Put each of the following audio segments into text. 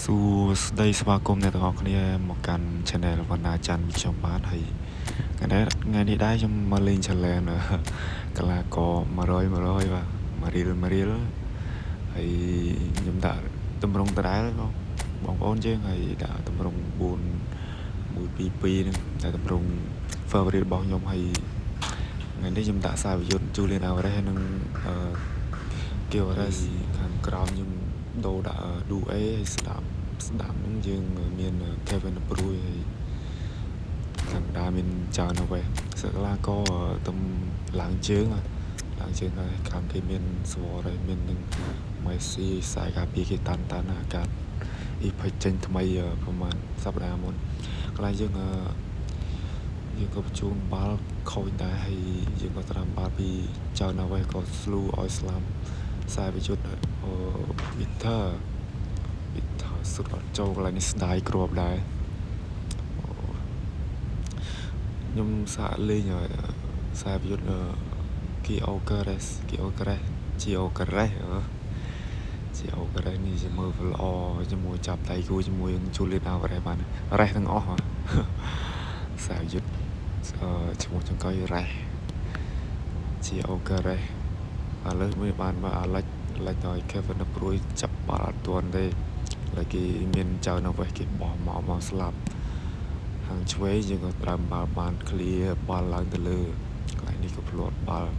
សួស្តីស្វាគមន៍អ្នកទាំងអស់គ្នាមកកាន់ Channel វណ្ណាច័ន្ទខ្ញុំបាទហើយថ្ងៃនេះដែរខ្ញុំមកលេង challenge កីឡាករ100បាទមួយរៀលហើយខ្ញុំដាក់តម្រងដដែលបងប្អូនយើងហើយដាក់តម្រង4 122ហ្នឹងតែតម្រង favorite របស់ខ្ញុំហើយថ្ងៃនេះខ្ញុំដាក់សាវយុទ្ធ Julian Alvarez និងAlvarez ខាងក្រោមខ្ញុំដូរដាក់ Due ហើយស្ដាប់ហ្នឹងយើងមាន Kevin De Bruyne ហើយខាងដើមមានច្រើនណាស់វិញសិកឡាក៏ទំឡើងជើងហើយខាងគេមានស្វរហើយមាននឹង Messi ខ្សែការពារគេតាន់អាកាសអ៊ីផេចេញថ្មីប្រហែលសប្តាហ៍មុនកន្លែងយើងក៏បញ្ជូនបាល់ខូចដែរហើយយើងក៏ត្រាំបាល់ពីចៅណាវ៉េក៏ស្លូឲ្យស្លាប់ខ្សែវិយុទ្ធVictor សុទ្ធអត់ចូលកន្លែងនេះស្ដាយគ្រាប់ដែរខ្ញុំសាកលេងខ្សែវិយុទ្ធGyökeresនេះជាមើលល្អជាមួយចាប់ដៃគូជាមួយនឹង Julian Alvarez បានរ៉េសទាំងអស់ខ្សែវិយុទ្ធឈ្មោះចង្កុយរ៉េសGyökeres ឥឡូវមានបានមកអាឡិចឲ្យ Kevin De Bruyne ចាប់បាល់អត់ទាន់ទេហើយគេមានចៅនៅវេះគេបោះមកស្លាប់ខាងឆ្វេងយើងក៏ត្រាំបាល់បាន clear បាល់ឡើងទៅលើកន្លែងនេះក៏ភ្លាត់បាល់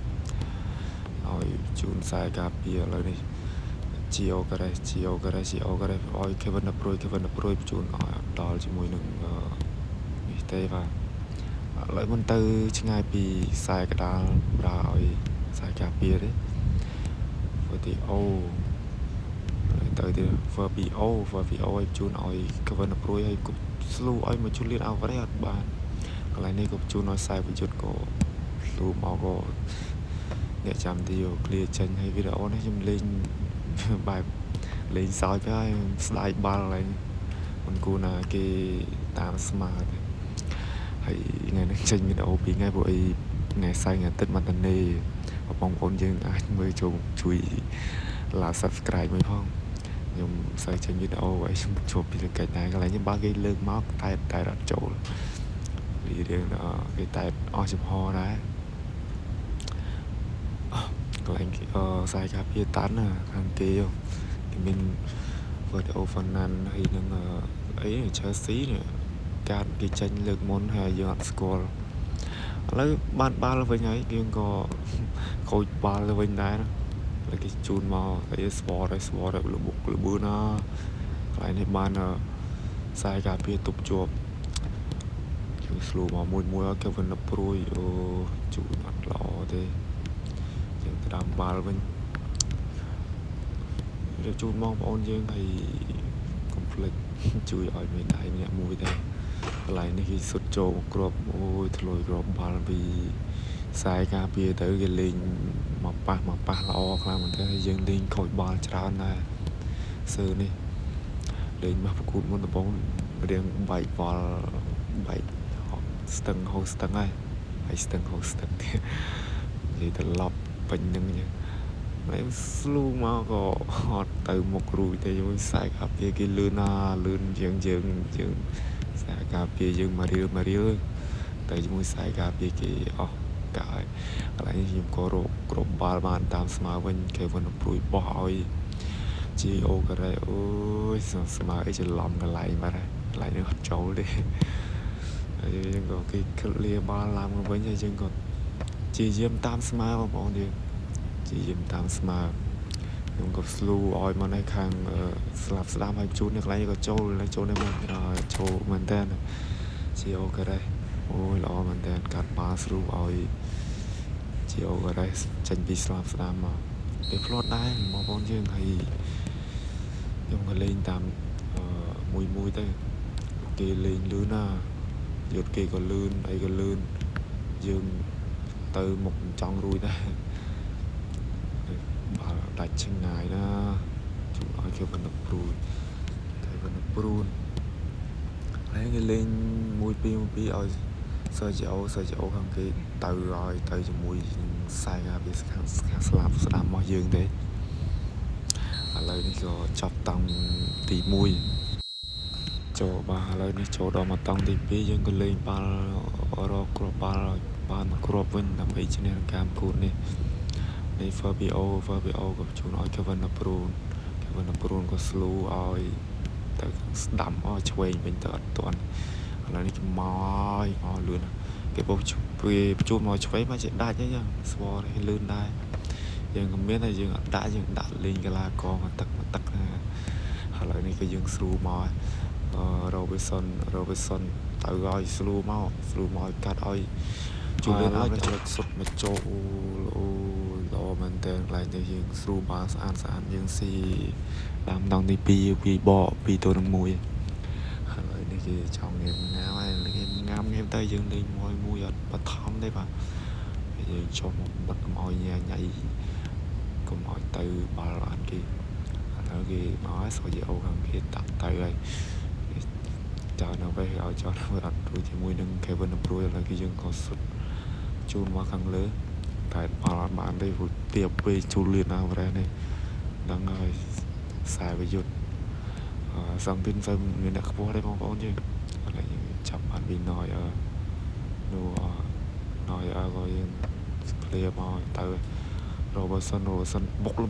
ឲ្យជូនខ្សែការពារឥឡូវនេះGyökeresឲ្យ Kevin De Bruyneបញ្ជូនឲ្យអត់ដល់ជាមួយនឹងនេះទេបាទឥឡូវមិនទៅឆ្ងាយពីខ្សែកដាលប្រើឲ្យខ្សែការពារទេFabio ទៅទៀត Fabio ឲ្យជូនឲ្យ Kevin De Bruyneឲ្យគប់ស្លូឲ្យមក Julian Alvarez អត់បានកន្លែងនេះក៏ជូនឲ្យខ្សែវិយុទ្ធក៏ស្លូមកក៏អ្នកចាំទីគ្លៀចេញហើយវីដេអូនេះខ្ញុំលេងបែបលេងសើចទៅហើយស្ដាយបាល់ហើយមិនគួរណាគេតាមស្មើទេហើយថ្ងៃនេះចេញវីដេអូ2ថ្ងៃព្រោះអីថ្ងៃសៅរ៍ថ្ងៃអាទិត្យមកតានេបងប្អូនយើងអាចមើលជួយ like subscribe មួយផងខ្ញុំសើចេញវីដេអូឲ្យខ្ញុំជួបពីកិច្ចដែរកន្លែងនេះបើគេលើកមកតែអត់ចូលវារឿងគេតែអស់ចំហដែរកន្លែងគេខ្សែការពារតាន់ខាងគេមាន Virgil van Dijk ហើយនឹងអី Chelsea នេះការគេចេញលើកមុនហើយយើងអត់ស្គាល់ឥឡូវបានបាល់វិញហើយយើងក៏ខូចបាល់ទៅវិញដែរហើយគេជូនមកហើយស្វរលបុកលបឿនណាកន្លែងនេះបានខ្សែការពារទប់ជាប់ជួយស្លូមកមួយឲ្យ Kevin De Bruyne ជូនអត់ល្អទេយើងត្រាំបាល់វិញយើងជូនបងប្អូនយើងហើយកុំភ្លេចជួយឲ្យមេដៃម្នាក់មួយដែរកន្លែងនេះគេសុទ្ធចូលមកគ្រាប់ធ្លុយគ្រាប់បាល់ពីខ្សែការពារទៅគេលេងមកប៉ះល្អខ្លាំងមែនទេហើយយើងលេងខូចបាល់ច្រើនដែរសើនេះលេងមកប្រកួតមុនដំបូងរៀងបែកបាល់បែកស្ទឹងហូរស្ទឹងហើយស្ទឹងហូរស្ទឹងទៀតនិយាយត្រឡប់ពេញនឹងចឹងហើយស្លូមកក៏អត់ទៅមុខរួចទេយល់ខ្សែការពារគេលឿនយើងខ្សែការពារយើងមករៀលតែជាមួយខ្សែការពារគេអស់កាយកន្លែងនេះខ្ញុំក៏រកគ្រប់បាល់បានតាមស្មើវិញ Kevin De Bruyne បោះឲ្យGyökeres ស្មើអីច្រឡំកន្លែងបាត់ហើយកន្លែងនេះអត់ចូលទេហើយយើងក៏គេឃ្លាបាល់ឡើងមកវិញហើយយើងក៏ជាយាមតាមស្មើបងប្អូនយើងជាយាមតាមស្មើខ្ញុំក៏ស្លូឲ្យមកនៅខាងស្លាប់ស្ដាំហើយជូននៅកន្លែងនេះក៏ចូលនៅមកចូលមែនតើGyökeresល្អមែនតើកាត់បាល់ស្លូឲ្យGyökeresចេញពីស្លាប់ស្ដាំមកគេផ្លាត់ដែរបងប្អូនយើងហើយខ្ញុំក៏លេងតាមមួយទៅគេលេងលឿនណាយុទ្ធគេក៏លឿនអីក៏លឿនយើងទៅមុខចង់រួចដែរបាល់ដាច់ឆ្ងាយណាជួយឲ្យ Kevin De Bruyneហើយគេលេង1-2ឲ្យSergio ខាងគេទៅជាមួយខ្សែការពារខាងស្លាប់ស្ដាំរបស់យើងទេឥឡូវនេះក៏ចាប់តាំងទី1 ចូលបាទឥឡូវនេះចូលដល់មកតង់ទី2យើងក៏លេងបាល់រកគ្រាប់បាល់បានមកគ្រាប់វិញដើម្បីឈ្នះការប្រកួតនេះនៃ Fabio ក៏ជូនឲ្យ Kevin De Bruyne ក៏ slow ឲ្យទៅស្ដាំឲ្យឆ្វេងវិញទៅអត់ទាន់ឥឡូវនេះគេមកលឿនគេបោកបញ្ជូនមកឆ្វេងមកជាដាច់អីចឹងស្វរលឿនដែរយើងក៏មានតែយើងអត់ដាក់យើងដាក់លេងកីឡាករមកទឹកណាឥឡូវនេះក៏យើងស្រួលមកRobinson ទៅឲ្យ slow មកកាត់ឲ្យជូនឡើងចលឹកសុតមកចូលអូល្អមែនតើកន្លែងនេះយើងស្រួលបានស្អាតយើងស៊ីតាមដងទី2ពីបក2ទៅនឹង1ហើយនេះគេចង់ងាមងាមទៅយើងលេងមួយអត់បឋមទេបាទយើងចុះមកបិទកុំឲ្យញ៉ៃកុំឲ្យទៅបាល់អត់គេឥឡូវគេមកឲ្យសូយអូខាងគេតាក់ទៅហើយចោលនៅពេលឲ្យចោលអត់រួចជាមួយនឹង Kevin De Bruyne ឥឡូវគេយើងក៏សុទ្ធជូនមកខាងលើតែបាល់អត់បានទេព្រោះទៀបពេកជូនលឿនណាស់ប្រហែលនេះដឹងហើយខ្សែវាយុទ្ធសង្ពីនទៅមានអ្នកខ្ពស់ទេបងប្អូនយើងឥឡូវយើងចាប់បានពីណយនោះណយក៏យើងឃ្លៀមកទៅ Robinson បុកល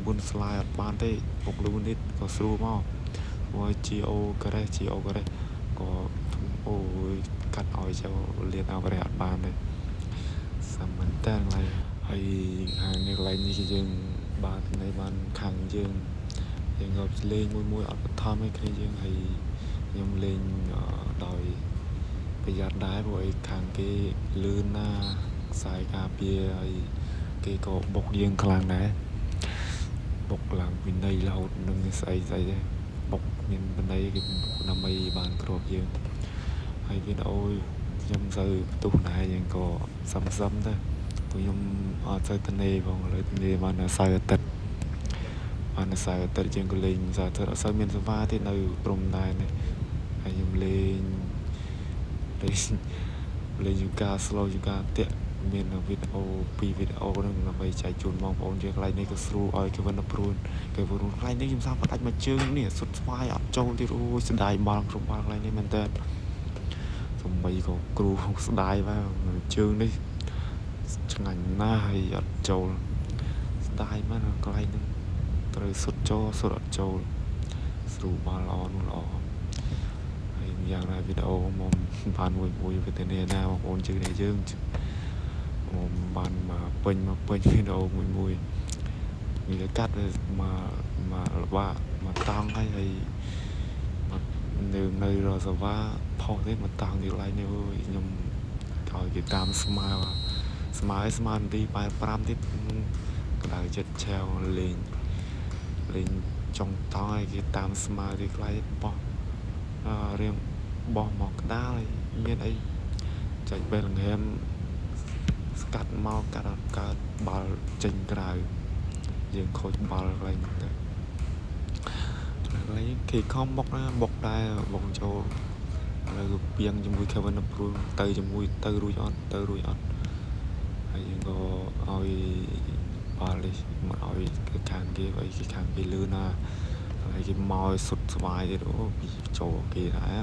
បឿនស្លាយអត់បានទេបុកលបឿននេះក៏ស្រួលមកមួយ GO ការ៉េក៏អូយកាត់ឲ្យចោលលៀនអត់បានទេសាមញ្ញតែកន្លែងហើយខាងនេះកន្លែងនេះគឺយើងបាននៅបានខាងយើងក៏លេងមួយអត់បឋមឯគ្នាយើងហើយខ្ញុំលេងដោយប្រយ័ត្នដែរព្រោះឯខាងគេលឿនណាខ្សែការពារហើយគេក៏បុកយើងខ្លាំងដែរបុកឡើងវិន័យរហូតនឹងស្អីទេបុកមានវិន័យគេដើម្បីបានគ្រាប់យើងហើយវីដេអូខ្ញុំទៅបន្ទុះដែរយើងក៏សឹមទៅព្រោះខ្ញុំអត់ទៅទនេផងឥឡូវទនេបានសៅរ៍អាទិត្យយើងក៏លេងសៅរ៍អាទិត្យអត់សូវមានសេវាទេនៅព្រំដែននេះហើយខ្ញុំលេងយូហ្គា slow យូហ្គាតាក់មានវីដេអូ2វីដេអូហ្នឹងដើម្បីចែកជូនបងប្អូនយើងកន្លែងនេះក៏ស្រួលឲ្យ Kevin De Bruyne កន្លែងនេះខ្ញុំសាប់ផ្ដាច់មួយជើងនេះសុទ្ធស្វាយអត់ចូលទៀតអូយស្ដាយបាល់គ្រប់បាល់កន្លែងនេះមែនតើសំបីក៏គ្រូស្ដាយបាទជើងនេះឆ្ងាញ់ណាស់ហើយអត់ចូលស្ដាយមែនកន្លែងនេះត្រូវសុទ្ធចូលសុទ្ធអត់ចូលស្រួលបាល់ល្អហើយយ៉ាងណាវីដេអូមកបានមួយវិធានណាបងប្អូនជឿនេះយើងបានមកពេញវីដេអូមួយវាកាត់មកល្បាក់មកតង់ហើយនៅរសវ៉ាផុសទេមកតង់ទីកន្លែងនេះអើយខ្ញុំឲ្យគេតាមស្មើនាទី85ទៀតក្តៅចិត្តឆាវលេងចុងតង់ឲ្យគេតាមស្មើទីកន្លែងបោះរៀងបោះមកក្តារមានអីចាច់បែលងែមស្កាត់មកកាត់អត់កើតបាល់ចេញក្រៅយើងខូចបាល់កន្លែងទៅគេខំបុកណាបុកដែរបុកចូលឥឡូវគឺពីងជាមួយ Kevin De Bruyne ទៅជាមួយទៅរួចអត់ហើយយើងក៏ឲ្យបាល់នេះមកឲ្យខាងគេឲ្យគេខាងគេលឿនណាហើយគេមកឲ្យសុទ្ធស្វាយទៀតអូពីចូលគេដែរ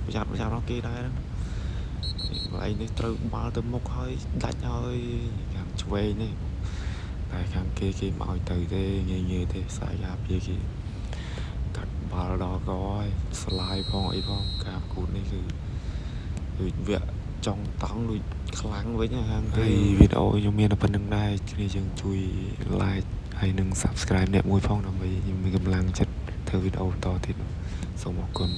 ប្រយ័ត្នដល់គេដែរហ្នឹងកន្លែងនេះត្រូវបាល់ទៅមុខហើយដាច់ហើយខាងឆ្វេងនេះតែខាងគេមកឲ្យទៅទេងាយទេខ្សែការពារគេកាត់បាល់ដល់ក៏ហើយស្លាយផងអីផងការប្រកួតនេះគឺវគ្គចង់តង់ដូចខ្លាំងវិញខាងគេវីដេអូខ្ញុំមានតែប៉ុណ្្នឹងដែរគ្នាយើងជួយ like ហើយនិង subscribe អ្នកមួយផងដើម្បីខ្ញុំមានកម្លាំងចិត្តធ្វើវីដេអូបន្តទៀតសូមអរគុណ